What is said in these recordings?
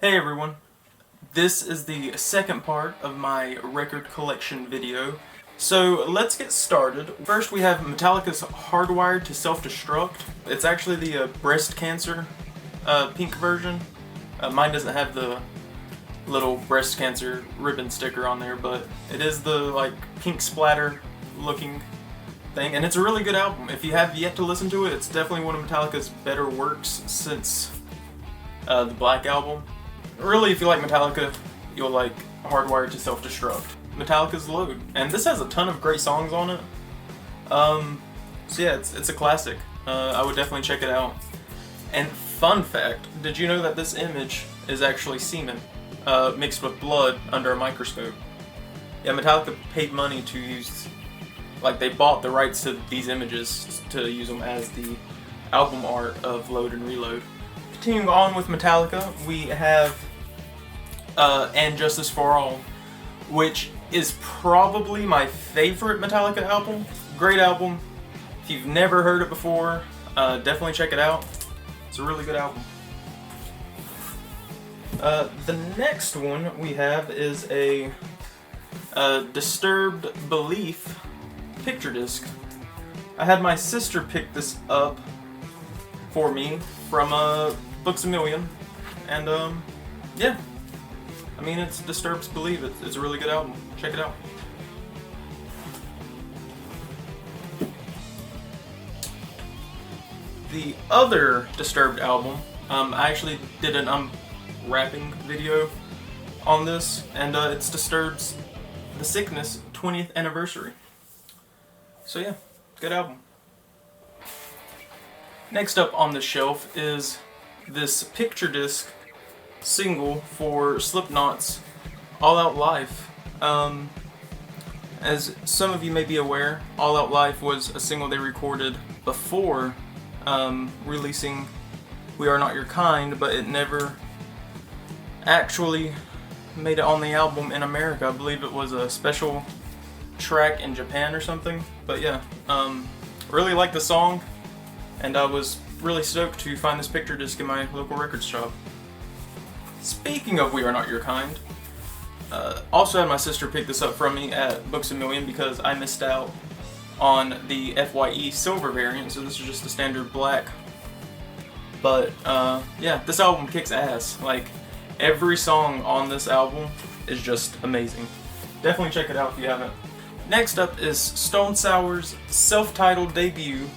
Hey everyone, this is the second part of my record collection video. So let's get started. First we have Metallica's Hardwired to Self-Destruct. It's actually the breast cancer pink version. Mine doesn't have the little breast cancer ribbon sticker on there, but it is the like pink splatter looking thing, and it's a really good album. If you have yet to listen to it, it's definitely one of Metallica's better works since the Black Album. Really, if you like Metallica, you'll like Hardwired to Self-Destruct. Metallica's Load. And this has a ton of great songs on it. So yeah, it's a classic. I would definitely check it out. And fun fact, did you know that this image is actually semen mixed with blood under a microscope? Yeah, Metallica paid money to use, like they bought the rights to these images to use them as the album art of Load and Reload. Continuing on with Metallica, we have And Justice for All, which is probably my favorite Metallica album. Great album. If you've never heard it before, definitely check it out. It's a really good album. The next one we have is a Disturbed Belief picture disc. I had my sister pick this up for me from Books A Million, and yeah, I mean, it's Disturbed Belief. It's a really good album. Check it out. The other Disturbed album, I actually did an unwrapping video on this, and it's Disturbed's The Sickness 20th Anniversary. So yeah, good album. Next up on the shelf is this picture disc single for Slipknot's All Out Life. As some of you may be aware, All Out Life was a single they recorded before releasing We Are Not Your Kind, but it never actually made it on the album in America. I believe it was a special track in Japan or something. But yeah, really liked the song, and I was really stoked to find this picture disc in my local record shop. Speaking of We Are Not Your Kind, also had my sister pick this up from me at Books A Million because I missed out on the FYE silver variant, so this is just the standard black. But yeah, this album kicks ass. Like, every song on this album is just amazing. Definitely check it out if you haven't. Next up is Stone Sour's self-titled debut.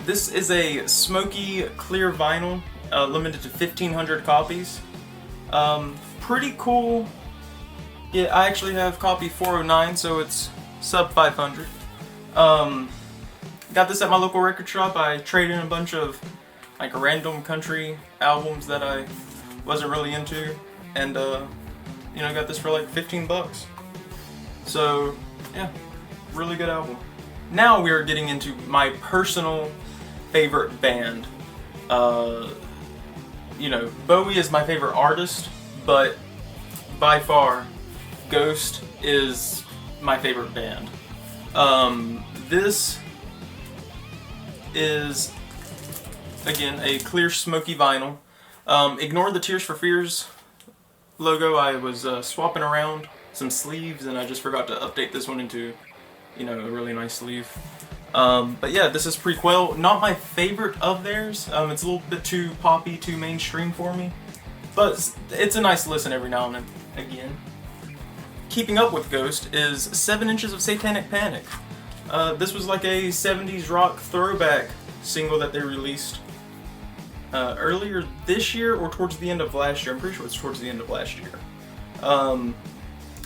This is a smoky clear vinyl, limited to 1,500 copies. Pretty cool. Yeah, I actually have copy 409, so it's sub 500. Got this at my local record shop. I traded in a bunch of like random country albums that I wasn't really into, and you know, got this for like 15 bucks. So yeah, really good album. Now we are getting into my personal favorite band. You know, Bowie is my favorite artist, but by far, Ghost is my favorite band. This is, again, a clear smoky vinyl. Ignore the Tears for Fears logo. I was swapping around some sleeves, and I just forgot to update this one into, you know, a really nice sleeve. But yeah, this is Prequel. Not my favorite of theirs. It's a little bit too poppy, too mainstream for me. But it's a nice listen every now and again. Keeping up with Ghost is 7 Inches of Satanic Panic. This was like a 70s rock throwback single that they released earlier this year or towards the end of last year. I'm pretty sure it's towards the end of last year.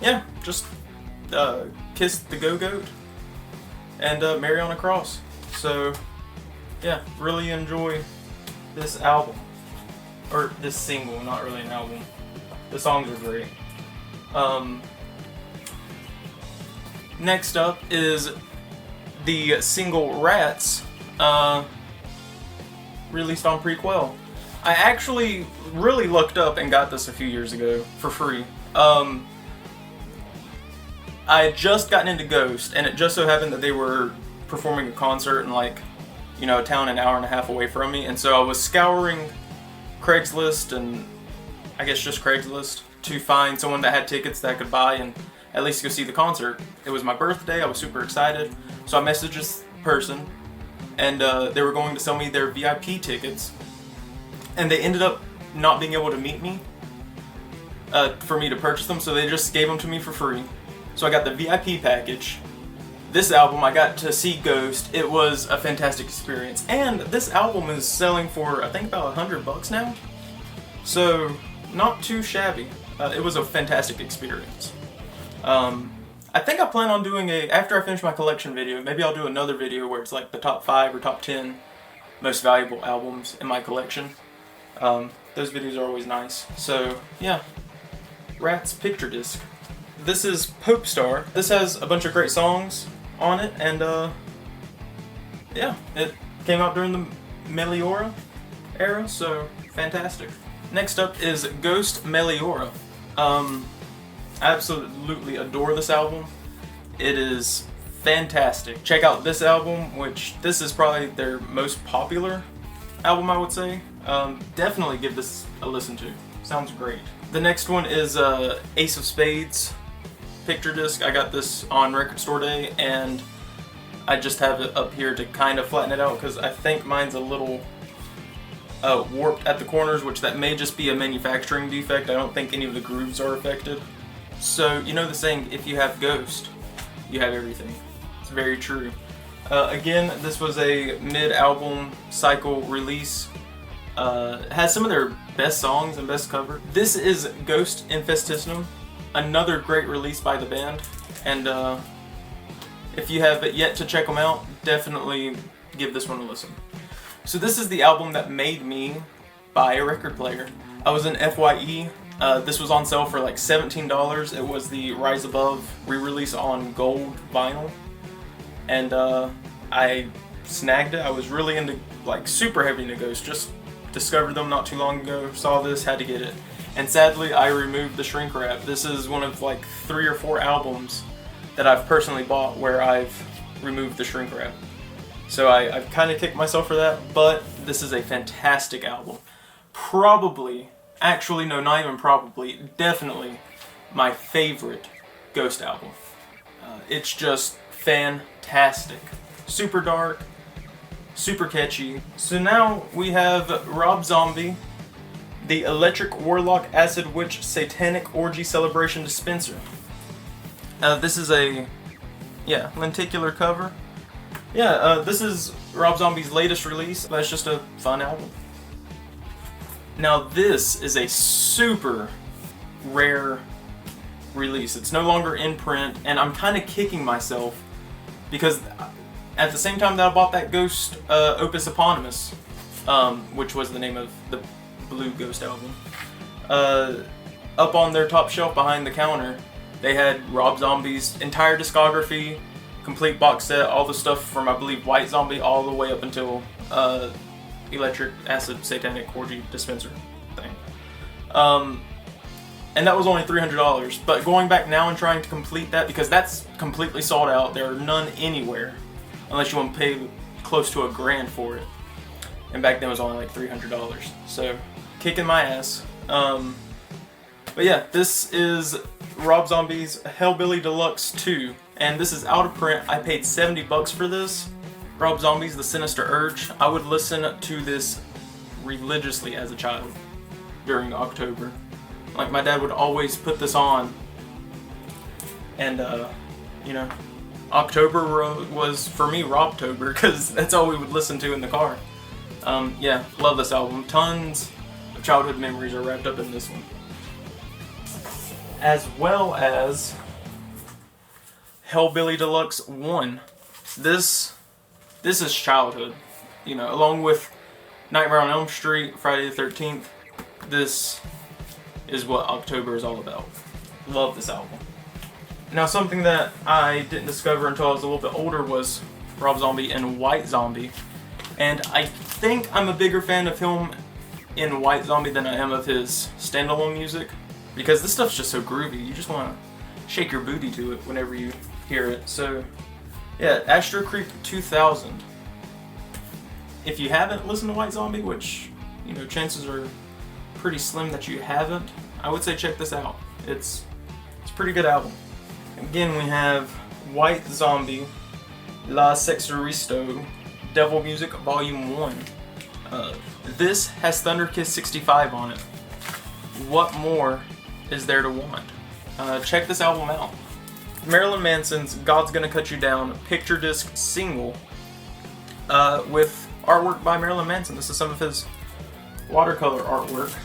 Yeah, just Kiss the Go-Goat and Mary on a Cross. So yeah, really enjoy this album, or this single, not really an album. The songs are great. Next up is the single Rats, released on Prequel. I actually really looked up and got this a few years ago for free. I had just gotten into Ghost, and it just so happened that they were performing a concert in, like, you know, a town an hour and a half away from me, and so I was scouring Craigslist and I guess just Craigslist, to find someone that had tickets that I could buy and at least go see the concert. It was my birthday, I was super excited, so I messaged this person, and they were going to sell me their VIP tickets, and they ended up not being able to meet me for me to purchase them, so they just gave them to me for free. So I got the VIP package. This album, I got to see Ghost. It was a fantastic experience, and this album is selling for I think about $100 now, so not too shabby. It was a fantastic experience. I think I plan on doing after I finish my collection video, maybe I'll do another video where it's like the top 5 or top 10 most valuable albums in my collection. Those videos are always nice. So yeah, Rat's picture disc. This is Pope Star. This has a bunch of great songs on it, and yeah, it came out during the Meliora era, so fantastic. Next up is Ghost Meliora. I absolutely adore this album. It is fantastic. Check out this album, which this is probably their most popular album, I would say. Definitely give this a listen to. Sounds great. The next one is Ace of Spades picture disc. I got this on Record Store Day, and I just have it up here to kind of flatten it out because I think mine's a little warped at the corners, which that may just be a manufacturing defect. I don't think any of the grooves are affected. So, you know the saying, if you have Ghost, you have everything. It's very true. Again, this was a mid-album cycle release. It has some of their best songs and best cover. This is Ghost Infestissimum, another great release by the band. And if you have yet to check them out, definitely give this one a listen. So this is the album that made me buy a record player. I was in FYE. This was on sale for like $17. It was the Rise Above re-release on gold vinyl, and I snagged it. I was really into, like, super heavy into Ghost. Just discovered them not too long ago. Saw this, had to get it. And sadly, I removed the shrink wrap. This is one of like 3 or 4 albums that I've personally bought where I've removed the shrink wrap. So I've kind of kicked myself for that, but this is a fantastic album. Probably, actually no, not even probably, definitely my favorite Ghost album. It's just fantastic. Super dark, super catchy. So now we have Rob Zombie, the Electric Warlock Acid Witch Satanic Orgy Celebration Dispenser. This is a, lenticular cover. This is Rob Zombie's latest release, but it's just a fun album. Now this is a super rare release. It's no longer in print, and I'm kind of kicking myself because at the same time that I bought that Ghost Opus Eponymous, which was the name of the Blue Ghost album, up on their top shelf behind the counter, they had Rob Zombie's entire discography, complete box set, all the stuff from, I believe, White Zombie all the way up until Electric Acid Satanic Orgy Dispenser thing. And that was only $300. But going back now and trying to complete that, because that's completely sold out, there are none anywhere, unless you want to pay close to $1,000 for it. And back then it was only like $300. So, kicking my ass. But yeah, this is Rob Zombie's Hellbilly Deluxe 2. And this is out of print. I paid $70 for this. Rob Zombie's The Sinister Urge. I would listen to this religiously as a child during October. Like, my dad would always put this on. And, October was, for me, Robtober, because that's all we would listen to in the car. Love this album. Tons of childhood memories are wrapped up in this one. As well as Hellbilly Deluxe 1. This is childhood. Along with Nightmare on Elm Street, Friday the 13th, this is what October is all about. Love this album. Now, something that I didn't discover until I was a little bit older was Rob Zombie and White Zombie. And I think I'm a bigger fan of him in White Zombie than I am of his standalone music, because this stuff's just so groovy. You just want to shake your booty to it whenever you hear it. So, yeah, Astro Creep 2000. If you haven't listened to White Zombie, which, chances are pretty slim that you haven't, I would say check this out. It's a pretty good album. Again, we have White Zombie, La Sexoristo, Devil Music Volume 1. This has Thunderkiss 65 on it. What more is there to want? Check this album out. Marilyn Manson's God's Gonna Cut You Down picture disc single with artwork by Marilyn Manson. This is some of his watercolor artwork.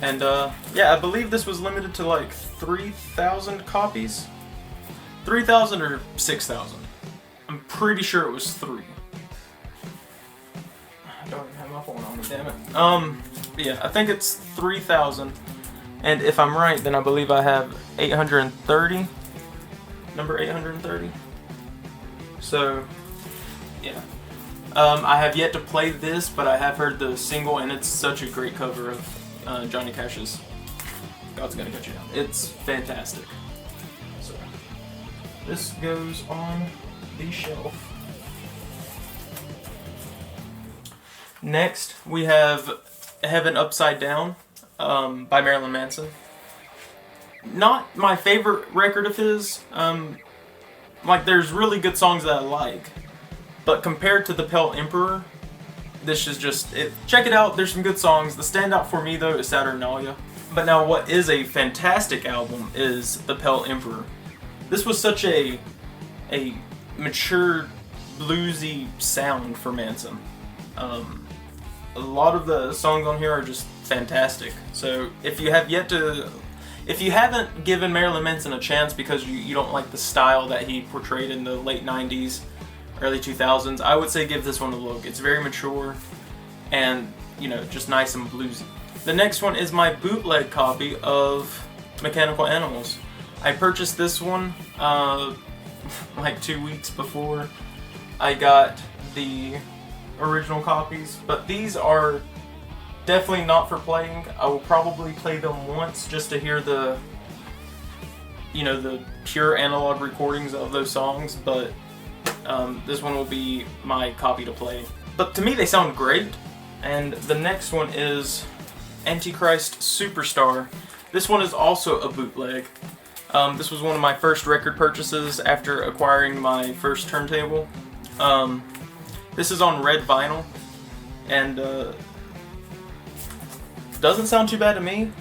And yeah, I believe this was limited to like 3,000 copies. 3,000 or 6,000. I'm pretty sure it was 3. I don't even have my phone on me, damn it. Yeah, I think it's 3,000. And if I'm right, then I believe I have 830. Number 830. So, yeah. I have yet to play this, but I have heard the single, and it's such a great cover of Johnny Cash's God's Gonna Cut You Down. It's fantastic. So, this goes on the shelf. Next, we have Heaven Upside Down by Marilyn Manson. Not my favorite record of his. Like, there's really good songs that I like, but compared to The Pale Emperor, this is just it. Check it out. There's some good songs. The standout for me though is Saturnalia. But now, what is a fantastic album is The Pale Emperor. This was such a mature bluesy sound for Manson. A lot of the songs on here are just fantastic. So if you haven't given Marilyn Manson a chance because you don't like the style that he portrayed in the late 90s, early 2000s, I would say give this one a look. It's very mature and, you know, just nice and bluesy. The next one is my bootleg copy of Mechanical Animals. I purchased this one like 2 weeks before I got the original copies, but these are definitely not for playing. I will probably play them once just to hear the, you know, the pure analog recordings of those songs, but this one will be my copy to play. But to me they sound great. And the next one is Antichrist Superstar. This one is also a bootleg. This was one of my first record purchases after acquiring my first turntable. This is on red vinyl, and doesn't sound too bad to me.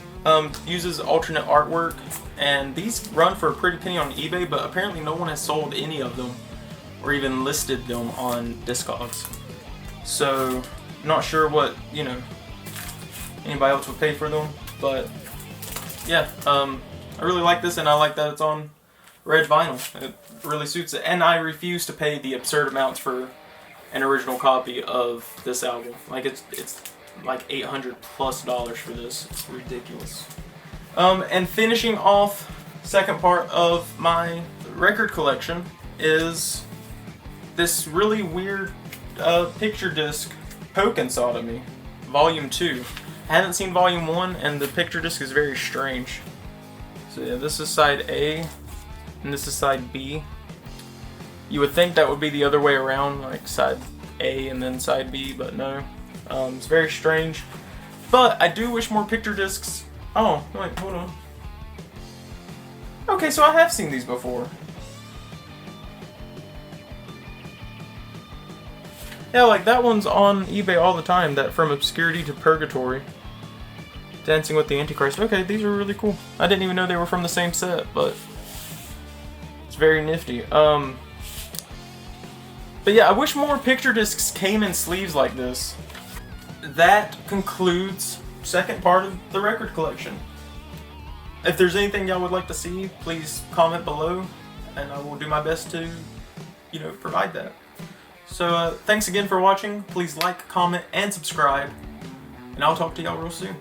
Uses alternate artwork, and these run for a pretty penny on eBay, but apparently no one has sold any of them or even listed them on Discogs. So, not sure what, you know, anybody else would pay for them, but yeah, I really like this, and I like that it's on red vinyl. It really suits it, and I refuse to pay the absurd amounts for an original copy of this album. Like it's like $800+ for this. It's ridiculous. And finishing off second part of my record collection is this really weird picture disc, Pokin' Sodomy, Volume 2. I haven't seen Volume 1, and the picture disc is very strange. So yeah, this is side A, and this is side B. You would think that would be the other way around, like side A and then side B, but no. It's very strange. But I do wish more picture discs. Oh, wait, hold on. Okay, so I have seen these before. Yeah, like that one's on eBay all the time, that From Obscurity to Purgatory. Dancing with the Antichrist. Okay, these are really cool. I didn't even know they were from the same set, but it's very nifty. But yeah, I wish more picture discs came in sleeves like this. That concludes second part of the record collection. If there's anything y'all would like to see, please comment below, and I will do my best to, you know, provide that. So thanks again for watching. Please like, comment, and subscribe, and I'll talk to y'all real soon.